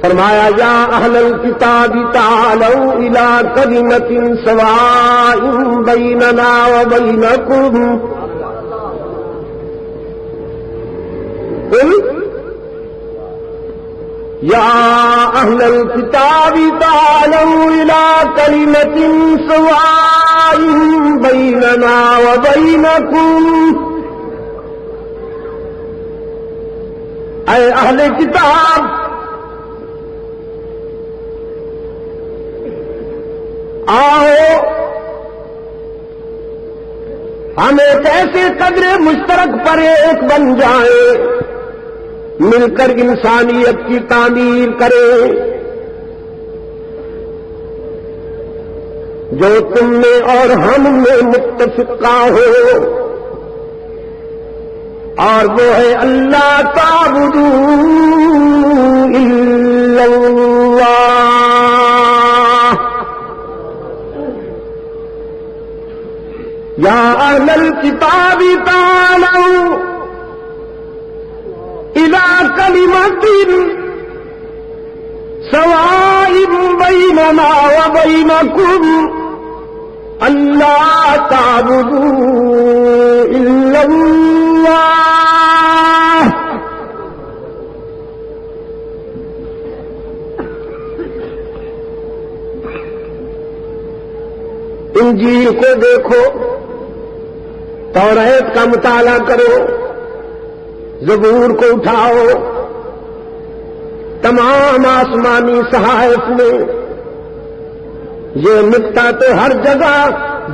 فرمایا یا اہل الکتاب تعالوا الی کلمۃ سواء بیننا وبینکم قل یا اہل الکتاب تعالوا الی کلمۃ سواء بیننا وبینکم اے اہل کتاب آؤ ہم ایک ایسے قدر مشترک پر ایک بن جائیں، مل کر انسانیت کی تعمیر کریں، جو تم میں اور ہم میں متفقہ ہو، اور وہ ہے اللہ تعبدوا الا اللہ۔ یا اہل الکتاب تعالوا الی کلمۃ سواء بیننا وبینکم اللہ تعبدوا الا اللہ۔ انجیل کو دیکھو، توریت کا مطالعہ کرو، زبور کو اٹھاؤ، تمام آسمانی صحائف میں یہ نکتہ تو ہر جگہ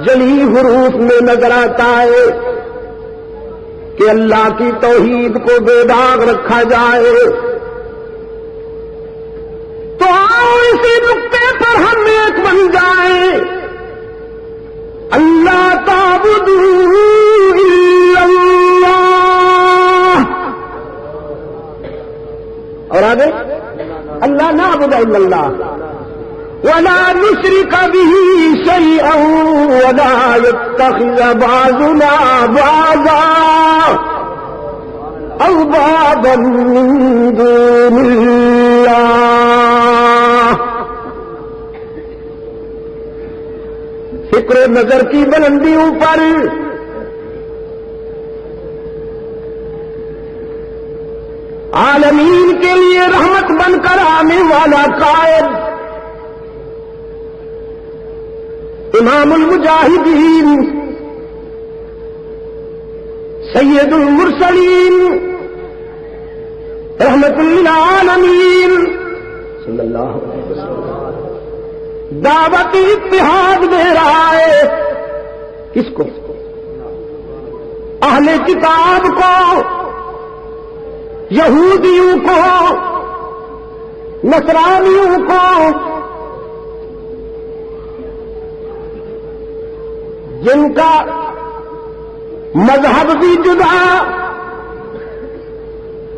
جلی حروف میں نظر آتا ہے کہ اللہ کی توحید کو بے داغ رکھا جائے۔ تو آؤ اسی نکتے پر ہم ایک بن جائیں، اللہ تعبدوا الا اللہ، اور آگے اللہ نعبد الا اللہ ولا نشرك به شيئا ولا يتخذ بعضنا بعضا اربابا من دون اللہ۔ فکر و نظر کی بلندیوں پر عالمین کے لیے رحمت بن کر آنے والا قائد امام المجاہدین سید المرسلین رحمت للعالمین صلی اللہ علیہ وسلم دعوت اتحاد دے رہا ہے۔ کس کو؟ اہل کتاب کو، یہودیوں کو، نصرانیوں کو، جن کا مذہب بھی جدا،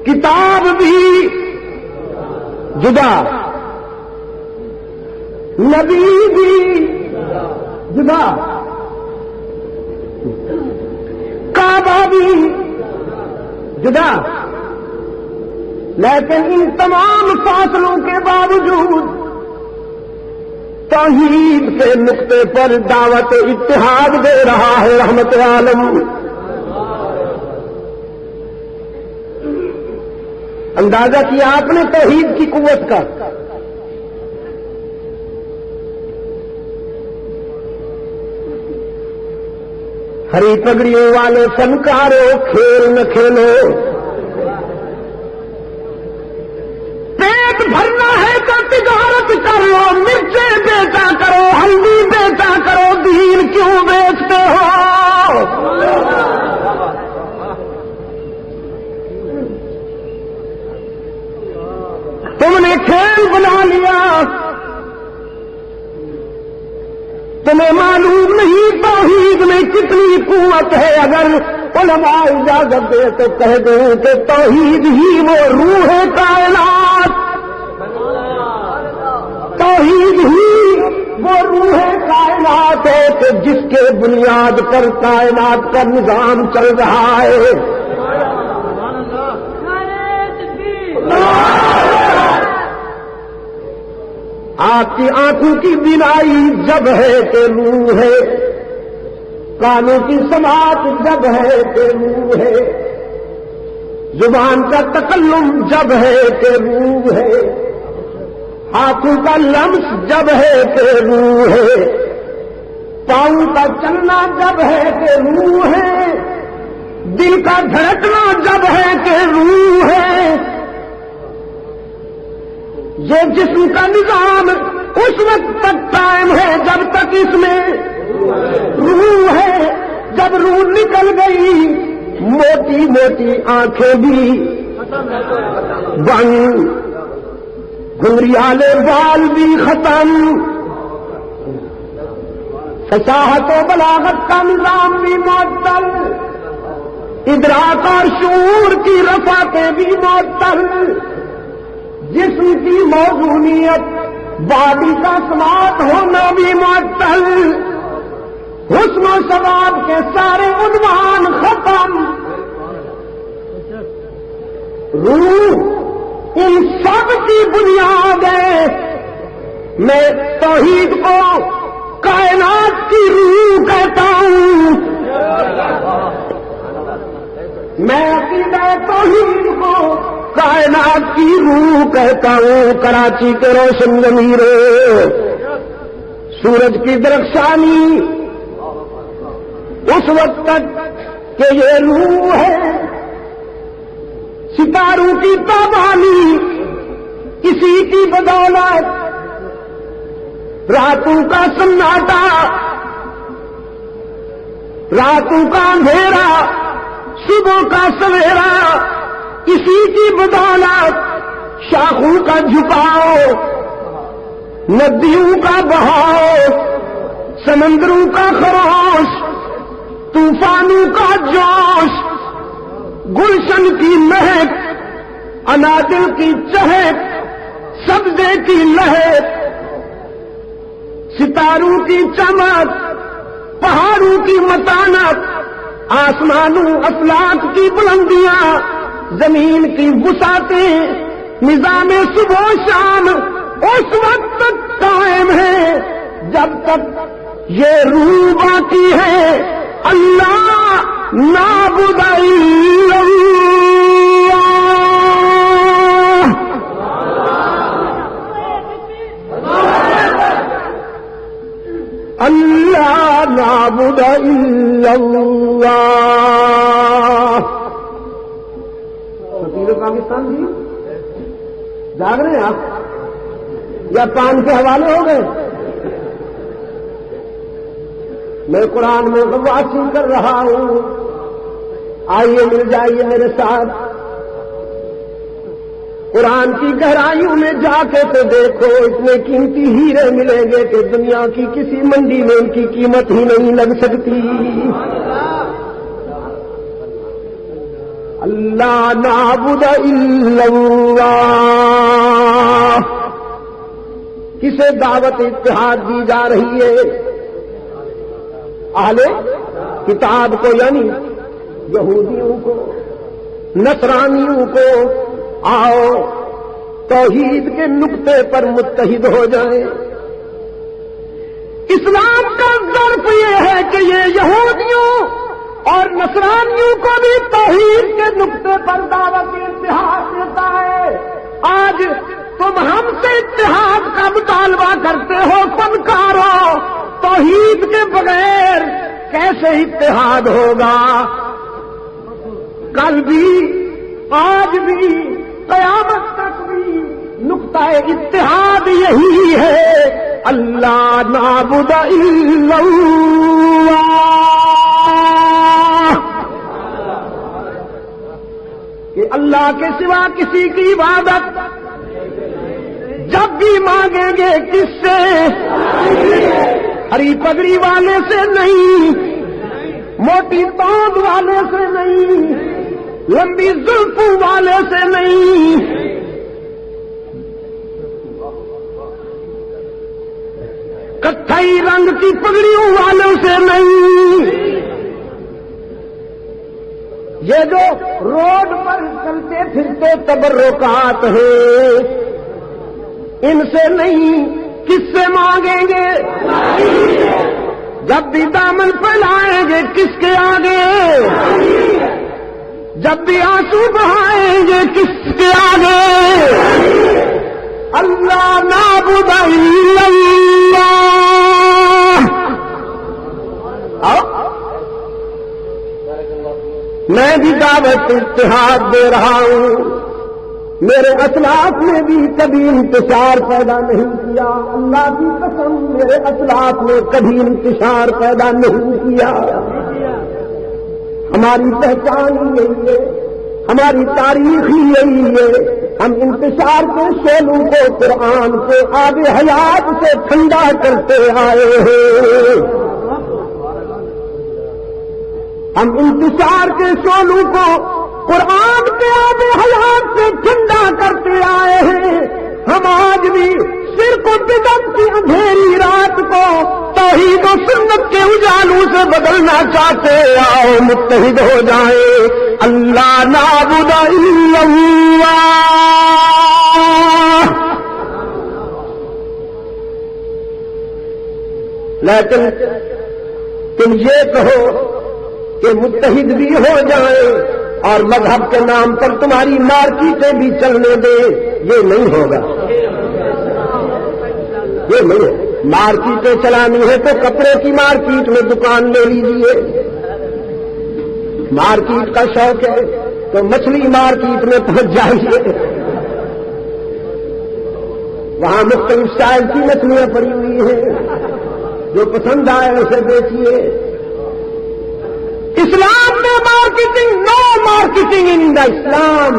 کتاب بھی جدا، نبی بھی جدا، کعبہ بھی جدا، لیکن ان تمام فاصلوں کے باوجود توحید کے نقطے پر دعوت اتحاد دے رہا ہے رحمت عالم۔ اندازہ کیا آپ نے توحید کی قوت کا؟ ہری پگڑیوں والے فنکاروں کھیل نہ کھیلو، پیٹ بھرنا ہے تو تجارت کرو، مرچیں بیچا کرو، ہلدی بیچا کرو، دین کیوں بیچتے ہو؟ تم نے کھیل بنا لیا، تمہیں معلوم نہیں توحید میں کتنی قوت ہے۔ اگر علماء اجازت دے تو کہہ دیں کہ توحید ہی وہ روح کائنات، توحید ہی وہ روح کائنات ہے کہ جس کے بنیاد پر کائنات کا نظام چل رہا ہے۔ آپ کی آنکھوں کی بینائی جب ہے کہ روح ہے، کانوں کی سماعت جب ہے کہ روح ہے، زبان کا تکلم جب ہے کہ روح ہے، ہاتھوں کا لمس جب ہے کہ روح ہے، پاؤں کا چلنا جب ہے کہ روح ہے، دل کا دھڑکنا جب ہے کہ روح ہے۔ یہ جسم کا نظام اس وقت تک قائم ہے جب تک اس میں روح ہے۔ جب روح نکل گئی موٹی موٹی آنکھیں بھی بند، گھنگریالے بال بھی ختم، فصاحت و بلاغت کا نظام بھی معطل، ادراک اور شعور کی رفعتیں بھی معطل، جسم کی موزونیت باڈی کا سماعت ہونا بھی معطل، حسن و ثواب کے سارے عنوان ختم۔ روح ان سب کی بنیاد ہے۔ میں توحید کو کائنات کی روح کہتا ہوں، میں عقیدہ توحید کو کائنات کی روح کہتا ہوں۔ کراچی کے روشن ضمیروں، سورج کی درخشانی اس وقت تک کہ یہ روح ہے، ستاروں کی تابانی اسی کی بدولت، راتوں کا سناٹا، راتوں کا اندھیرا، صبح کا سویرا اسی کی بدولت، شاخوں کا جھکاؤ، ندیوں کا بہاؤ، سمندروں کا خروش، طوفانوں کا جوش، گلشن کی مہک، انادل کی چہک، سبزے کی لہک، ستاروں کی چمک، پہاڑوں کی متانت، آسمانوں افلاک کی بلندیاں، زمین کی وسعتیں، نظام صبح و شام اس وقت تک قائم ہے جب تک یہ روح باقی ہے۔ اللہ نعبد الا اللہ، اللہ نعبد الا اللہ۔ سفیر پاکستان جی جاگ رہے ہیں آپ یا پان کے حوالے ہو گئے؟ میں قرآن میں غواصی کر رہا ہوں، آئیے مل جائیے میرے ساتھ، قرآن کی گہرائیوں میں جا کے تو دیکھو، اتنے قیمتی ہیرے ملیں گے کہ دنیا کی کسی منڈی میں ان کی قیمت ہی نہیں لگ سکتی۔ اللہ نعبد الا اللہ، کسے دعوت اتحاد دی جا رہی ہے؟ اہل کتاب کو، یعنی یہودیوں کو، نصرانیوں کو، آؤ توحید کے نقطے پر متحد ہو جائیں۔ اسلام کا ظرف یہ ہے کہ یہ یہودیوں اور نصرانیوں کو بھی توحید کے نقطے پر دعوت اتحاد دیتا ہے۔ آج تم ہم سے اتحاد کا مطالبہ کرتے ہو، فنکارو، توحید کے بغیر کیسے اتحاد ہوگا؟ کل بھی، آج بھی، قیامت تک بھی نقطہ اتحاد یہی ہے، اللہ نعبد الا اللہ، کہ اللہ کے سوا کسی کی عبادت جب بھی مانگیں گے کس سے؟ ہری پگڑی والے سے نہیں، موٹی توند والے سے نہیں، لمبی زلفوں والے سے نہیں، کتھئی رنگ کی پگڑیوں والوں سے نہیں، یہ جو روڈ پر چلتے پھرتے تبرکات ہیں ان سے نہیں، کس سے مانگیں گے؟ جب بھی دامن پھیلائیں گے کس کے آگے؟ جب بھی آنسو بہائیں گے کس کے آگے؟ اللہ نعبد الا اللہ. میں بھی دعوت اتحاد دے رہا ہوں. میرے اسلاف نے بھی کبھی انتشار پیدا نہیں کیا. اللہ کی قسم میرے اسلاف نے کبھی انتشار پیدا نہیں کیا. ہماری پہچان ہی یہی ہے, ہماری تاریخ ہی یہی ہے. ہم انتشار کے شعلوں کو قرآن کے آب حیات سے ٹھنڈا کرتے آئے ہیں. ہم انتشار کے شعلوں کو قرآن کے آب حیات سے ٹھنڈا کرتے آئے ہیں. ہم آج بھی شرک و بدعت کی اندھیری رات کو توحید و سنت کے اجالوں سے بدلنا چاہتے. آؤ متحد ہو جائیں. اللہ نعبد الا اللہ. لیکن تم یہ کہو کہ متحد بھی ہو جائیں اور مذہب کے نام پر تمہاری مارکیٹیں بھی چلنے دیں, یہ نہیں ہوگا. یہ نہیں ہے. مارکیٹیں چلانی ہے تو کپڑے کی مارکیٹ میں دکان لے لیجیے. مارکیٹ کا شوق ہے تو مچھلی مارکیٹ میں پہنچ جائیے. وہاں مختلف اسٹائل کی مچھلیاں پڑی ہوئی ہیں, جو پسند آئے اسے بیچیے. اسلام میں مارکیٹنگ, نو مارکیٹنگ ان دا اسلام.